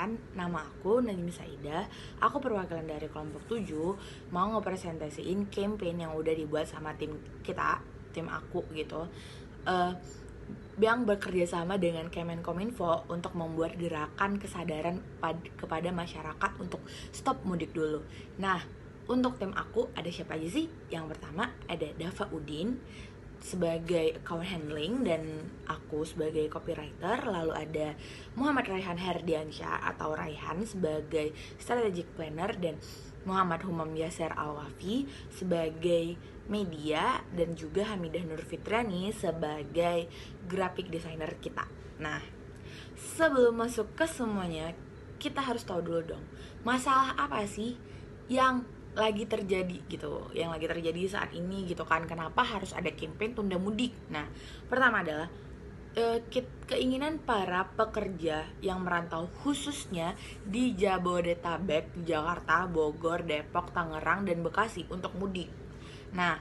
Perkenalkan, nama aku Najmi Saida. Aku perwakilan dari kelompok 7, mau ngepresentasiin campaign yang udah dibuat sama tim kita, tim aku gitu. Eh, yang bekerja sama dengan Kemenkominfo untuk membuat gerakan kesadaran kepada masyarakat untuk stop mudik dulu. Nah, untuk tim aku ada siapa aja sih? Yang pertama ada Dava Udin sebagai account handling dan aku sebagai copywriter. Lalu ada Muhammad Raihan Herdiansyah atau Raihan sebagai strategic planner dan Muhammad Humam Yasser Al-Wafi sebagai media dan juga Hamidah Nur Fitrani sebagai graphic designer kita. Nah, sebelum masuk ke semuanya, kita harus tahu dulu dong, masalah apa sih yang lagi terjadi gitu, yang lagi terjadi saat ini gitu kan. Kenapa harus ada campaign tunda mudik? Nah, pertama adalah keinginan para pekerja yang merantau khususnya di Jabodetabek, Jakarta, Bogor, Depok, Tangerang, dan Bekasi untuk mudik. Nah,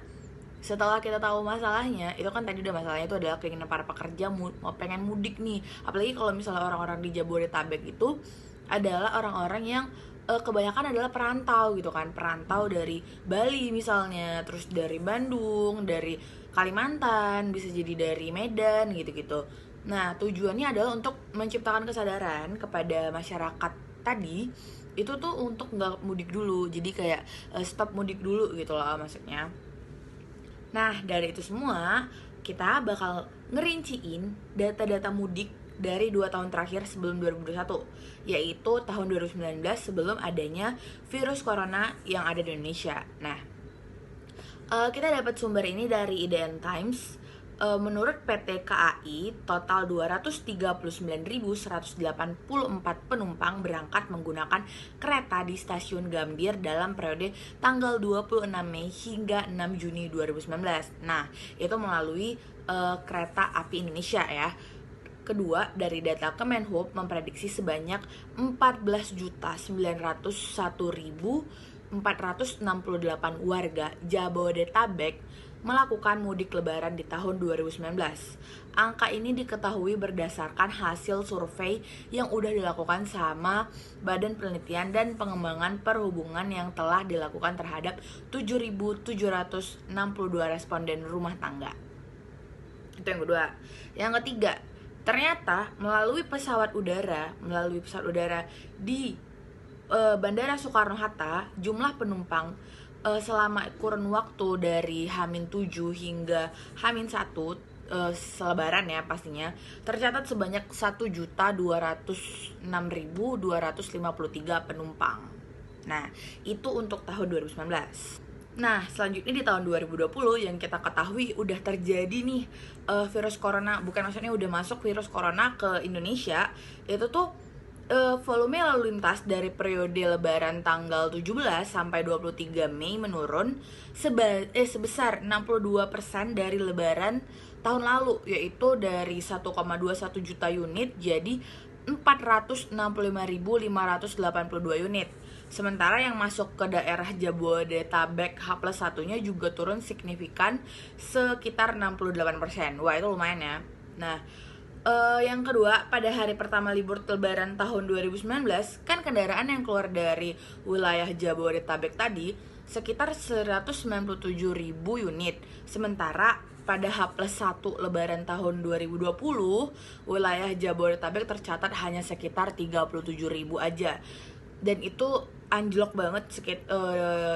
setelah kita tahu masalahnya, itu kan tadi udah masalahnya itu adalah keinginan para pekerja mau pengen mudik nih. Apalagi kalau misalnya orang-orang di Jabodetabek itu adalah orang-orang yang kebanyakan adalah perantau gitu kan, perantau dari Bali misalnya, terus dari Bandung, dari Kalimantan, bisa jadi dari Medan gitu-gitu. Nah, tujuannya adalah untuk menciptakan kesadaran kepada masyarakat tadi itu tuh untuk nggak mudik dulu, jadi kayak stop mudik dulu gitu loh maksudnya. Nah, dari itu semua kita bakal ngerinciin data-data mudik dari 2 tahun terakhir sebelum 2021, yaitu tahun 2019 sebelum adanya virus corona yang ada di Indonesia. Nah, kita dapat sumber ini dari IDN Times. Menurut PT KAI, total 239.184 penumpang berangkat menggunakan kereta di stasiun Gambir dalam periode tanggal 26 Mei hingga 6 Juni 2019. Nah, itu melalui kereta api Indonesia ya. Kedua, dari data Kemenhub memprediksi sebanyak 14.901.468 warga Jabodetabek melakukan mudik lebaran di tahun 2019. Angka ini diketahui berdasarkan hasil survei yang udah dilakukan sama Badan Penelitian dan Pengembangan Perhubungan yang telah dilakukan terhadap 7.762 responden rumah tangga. Itu yang kedua. Yang ketiga, ternyata melalui pesawat udara di Bandara Soekarno-Hatta, jumlah penumpang selama kurun waktu dari H-7 hingga H-1 selebaran ya pastinya tercatat sebanyak 1.206.253 penumpang. Nah, itu untuk tahun 2019. Nah, selanjutnya di tahun 2020 yang kita ketahui udah terjadi nih virus corona, bukan maksudnya udah masuk virus corona ke Indonesia. Itu tuh volume lalu lintas dari periode lebaran tanggal 17 sampai 23 Mei menurun sebesar 62% dari lebaran tahun lalu, yaitu dari 1,21 juta unit jadi 465.582 unit. Sementara yang masuk ke daerah Jabodetabek H+1-nya juga turun signifikan sekitar 68%. Wah, itu lumayan ya. Nah, yang kedua, pada hari pertama libur lebaran tahun 2019, kan kendaraan yang keluar dari wilayah Jabodetabek tadi sekitar 197.000 unit. Sementara pada H+1 lebaran tahun 2020, wilayah Jabodetabek tercatat hanya sekitar 37.000 aja. Dan itu anjlok banget,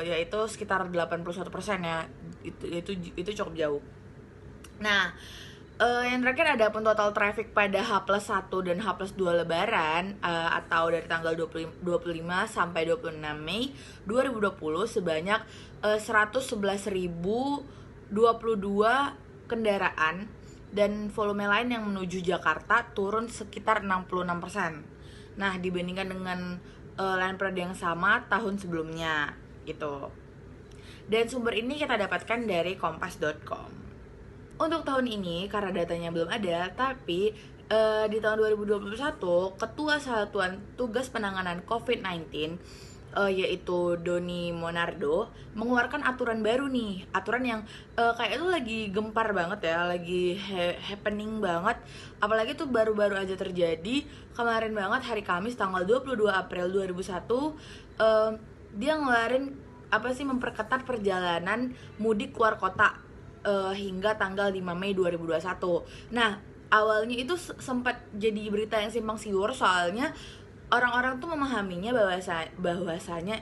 yaitu sekitar 81% ya. Itu cukup jauh. Nah, yang terakhir ada pun total traffic pada H+1 dan H+2 lebaran atau dari tanggal 25 sampai 26 Mei 2020 sebanyak 111.022 kendaraan, dan volume lain yang menuju Jakarta turun sekitar 66%. Nah, dibandingkan dengan lain periode yang sama tahun sebelumnya gitu. Dan sumber ini kita dapatkan dari kompas.com. Untuk tahun ini, karena datanya belum ada, tapi di tahun 2021, Ketua Satuan Tugas Penanganan COVID-19 yaitu Doni Monardo mengeluarkan aturan baru nih, aturan yang kayak itu lagi gempar banget ya, lagi happening banget, apalagi tuh baru-baru aja terjadi kemarin banget hari Kamis tanggal 22 April 2001. Dia ngeluarin apa sih, memperketat perjalanan mudik keluar kota hingga tanggal 5 Mei 2021. Nah, awalnya itu sempat jadi berita yang simpang siur, soalnya orang-orang tuh memahaminya bahwasanya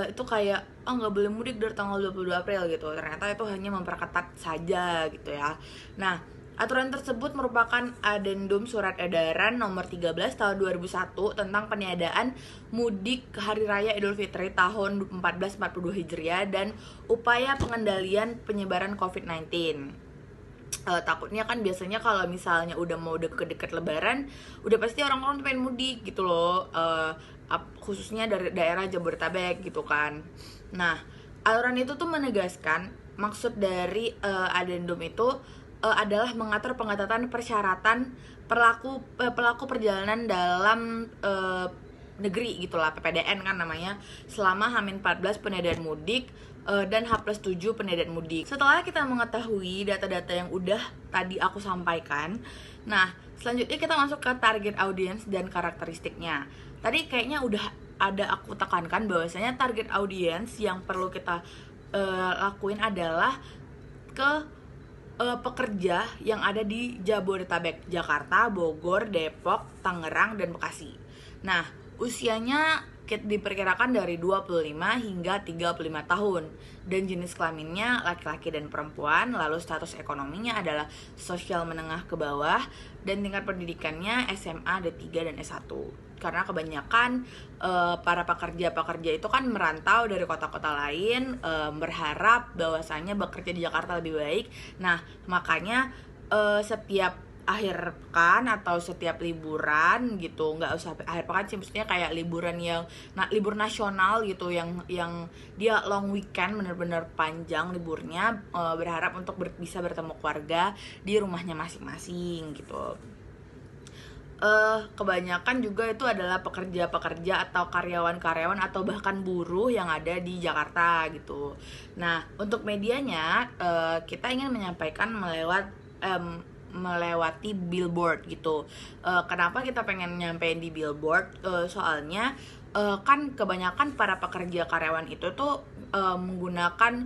itu kayak nggak boleh mudik dari tanggal 22 April gitu. Ternyata itu hanya memperketat saja gitu ya. Nah, aturan tersebut merupakan adendum surat edaran nomor 13 tahun 2001 tentang peniadaan mudik hari raya Idul Fitri tahun 1442 Hijriah dan upaya pengendalian penyebaran COVID-19. Takutnya kan biasanya kalau misalnya udah mau deket-deket lebaran, udah pasti orang-orang tuh pengen mudik gitu loh, khususnya dari daerah Jabodetabek gitu kan. Nah, aturan itu tuh menegaskan maksud dari adendum itu adalah mengatur pengetatan persyaratan pelaku perjalanan dalam negeri gitulah, PPDN kan namanya, selama H-14 peniadaan mudik dan H+7 peniadaan mudik. Setelah kita mengetahui data-data yang udah tadi aku sampaikan, nah selanjutnya kita masuk ke target audience dan karakteristiknya. Tadi kayaknya udah ada aku tekankan bahwasanya target audience yang perlu kita lakuin adalah ke pekerja yang ada di Jabodetabek, Jakarta, Bogor, Depok, Tangerang, dan Bekasi. Nah, usianya diperkirakan dari 25 hingga 35 tahun dan jenis kelaminnya laki-laki dan perempuan, lalu status ekonominya adalah sosial menengah ke bawah dan tingkat pendidikannya SMA D3 dan S1. Karena kebanyakan para pekerja itu kan merantau dari kota-kota lain, berharap bahwasanya bekerja di Jakarta lebih baik. Nah, makanya setiap akhir pekan atau setiap liburan gitu, nggak usah akhir pekan sih, maksudnya kayak liburan yang libur nasional gitu, yang dia long weekend, bener-bener panjang liburnya, berharap untuk bisa bertemu keluarga di rumahnya masing-masing gitu. Kebanyakan juga itu adalah pekerja-pekerja atau karyawan-karyawan atau bahkan buruh yang ada di Jakarta gitu. Nah, untuk medianya kita ingin menyampaikan melewati billboard gitu. Kenapa kita pengen nyampein di billboard? Soalnya kan kebanyakan para pekerja karyawan itu tuh menggunakan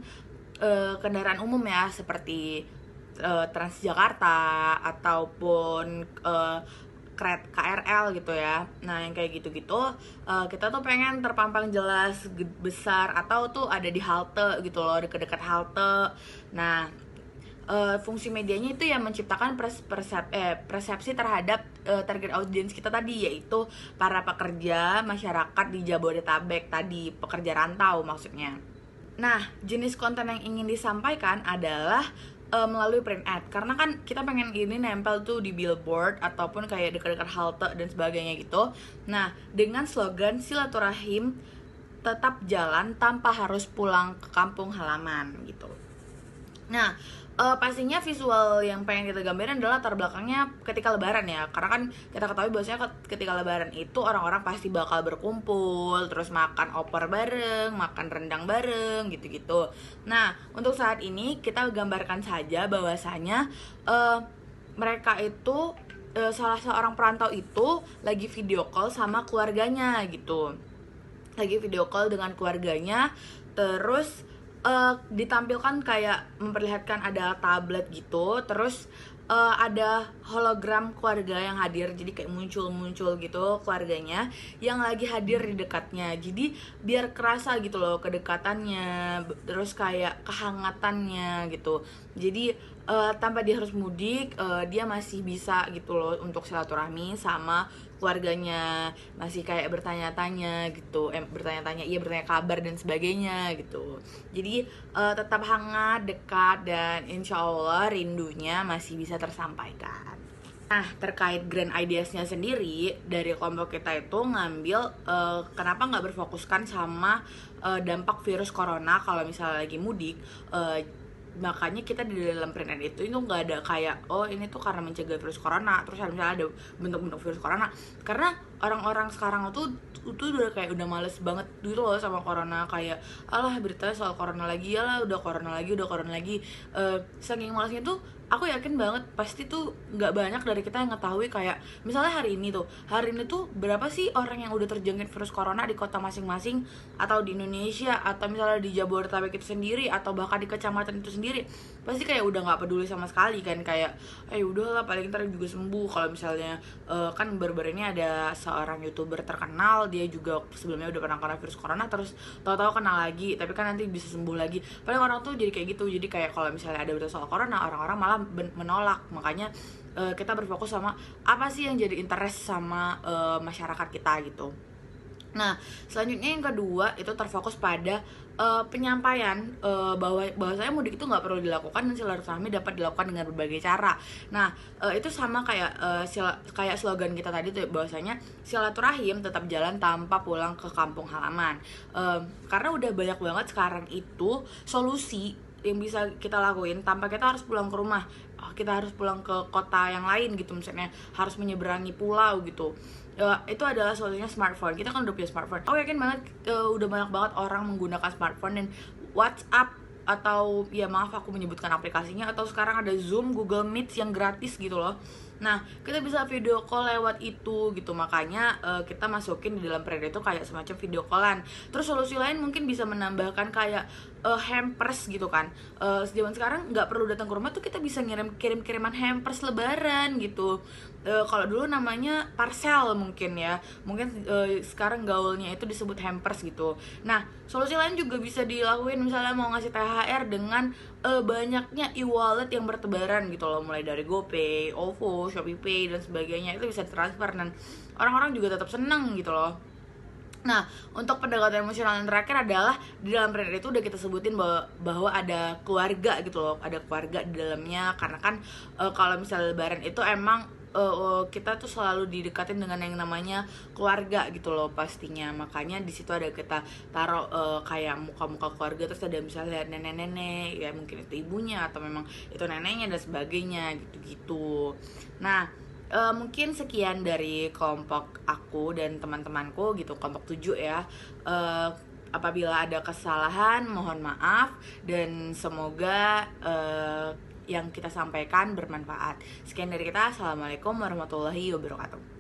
kendaraan umum ya, seperti Transjakarta ataupun KRL gitu ya. Nah, yang kayak gitu-gitu kita tuh pengen terpampang jelas besar, atau tuh ada di halte gitu loh, dekat-dekat halte. Nah, fungsi medianya itu yang menciptakan persepsi terhadap target audience kita tadi, yaitu para pekerja masyarakat di Jabodetabek tadi, pekerja rantau maksudnya. Nah, jenis konten yang ingin disampaikan adalah melalui print ad, karena kan kita pengen ini nempel tuh di billboard ataupun kayak dekat-dekat halte dan sebagainya gitu. Nah, dengan slogan silaturahim tetap jalan tanpa harus pulang ke kampung halaman gitu. Nah, pastinya visual yang pengen kita gambarin adalah latar belakangnya ketika lebaran ya, karena kan kita ketahui bahwasanya ketika lebaran itu orang-orang pasti bakal berkumpul, terus makan opor bareng, makan rendang bareng gitu-gitu. Nah, untuk saat ini kita gambarkan saja bahwasanya mereka itu salah seorang perantau itu lagi video call sama keluarganya gitu, lagi video call dengan keluarganya, terus ditampilkan kayak memperlihatkan ada tablet gitu, terus ada hologram keluarga yang hadir, jadi kayak muncul gitu keluarganya yang lagi hadir di dekatnya, jadi biar kerasa gitu loh kedekatannya, terus kayak kehangatannya gitu. Jadi tanpa dia harus mudik, dia masih bisa gitu loh untuk silaturahmi sama keluarganya, masih kayak bertanya-tanya gitu, bertanya kabar dan sebagainya gitu. Jadi tetap hangat, dekat, dan insya Allah rindunya masih bisa tersampaikan. Nah, terkait grand ideas-nya sendiri, dari kelompok kita itu ngambil kenapa nggak berfokuskan sama dampak virus corona kalau misalnya lagi mudik. Makanya kita di dalam print ad itu nggak ada kayak ini tuh karena mencegah virus corona, terus misalnya ada bentuk-bentuk virus corona, karena orang-orang sekarang tuh udah kayak udah males banget gitu loh sama corona. Kayak alah beritanya soal corona lagi, ya lah udah corona lagi, udah corona lagi. Saking malesnya tuh aku yakin banget pasti tuh nggak banyak dari kita yang ngetahui kayak misalnya hari ini tuh berapa sih orang yang udah terjangkit virus corona di kota masing-masing, atau di Indonesia, atau misalnya di Jabodetabek itu sendiri, atau bahkan di kecamatan itu sendiri. Pasti kayak udah nggak peduli sama sekali kan, kayak udahlah paling ntar juga sembuh. Kalau misalnya kan baru-baru ini ada seorang YouTuber terkenal, dia juga sebelumnya udah pernah kena virus corona, terus tahu-tahu kena lagi, tapi kan nanti bisa sembuh lagi. Paling orang tuh jadi kayak gitu. Jadi kayak kalau misalnya ada berita soal corona, orang-orang malah menolak. Makanya kita berfokus sama apa sih yang jadi interest sama masyarakat kita gitu. Nah, selanjutnya yang kedua itu terfokus pada penyampaian bahwasanya mudik itu nggak perlu dilakukan dan silaturahmi dapat dilakukan dengan berbagai cara. Nah, itu sama kayak kayak slogan kita tadi tuh, bahwasanya silaturahim tetap jalan tanpa pulang ke kampung halaman. Karena udah banyak banget sekarang itu solusi yang bisa kita lakuin tanpa kita harus pulang ke rumah. Kita harus pulang ke kota yang lain gitu, misalnya harus menyeberangi pulau gitu. Itu adalah solusinya smartphone. Kita kan udah punya smartphone. Aku yakin banget udah banyak banget orang menggunakan smartphone dan WhatsApp, atau ya maaf aku menyebutkan aplikasinya, atau sekarang ada Zoom, Google Meet yang gratis gitu loh. Nah, kita bisa video call lewat itu gitu. Makanya kita masukin di dalam periode itu kayak semacam video callan. Terus solusi lain mungkin bisa menambahkan kayak hampers gitu kan. Zaman sekarang nggak perlu datang ke rumah tuh, kita bisa kirim-kiriman hampers lebaran gitu. Kalau dulu namanya parcel mungkin ya, mungkin sekarang gaulnya itu disebut hampers gitu. Nah, solusi lain juga bisa dilakuin, misalnya mau ngasih THR dengan banyaknya e-wallet yang bertebaran gitu loh, mulai dari GoPay, OVO, ShopeePay dan sebagainya. Itu bisa transfer dan orang-orang juga tetap seneng gitu loh. Nah, untuk pendekatan emosional yang terakhir adalah di dalam periode itu udah kita sebutin bahwa ada keluarga gitu loh, ada keluarga di dalamnya. Karena kan kalau misalnya lebaran itu emang kita tuh selalu didekatin dengan yang namanya keluarga gitu loh pastinya. Makanya di situ ada kita taruh kayak muka-muka keluarga, terus ada misalnya nenek-nenek, ya mungkin itu ibunya atau memang itu neneknya dan sebagainya gitu-gitu. Nah, mungkin sekian dari kelompok aku dan teman-temanku gitu, kelompok 7 ya. Apabila ada kesalahan mohon maaf, dan semoga yang kita sampaikan bermanfaat. Sekian dari kita. Assalamualaikum warahmatullahi wabarakatuh.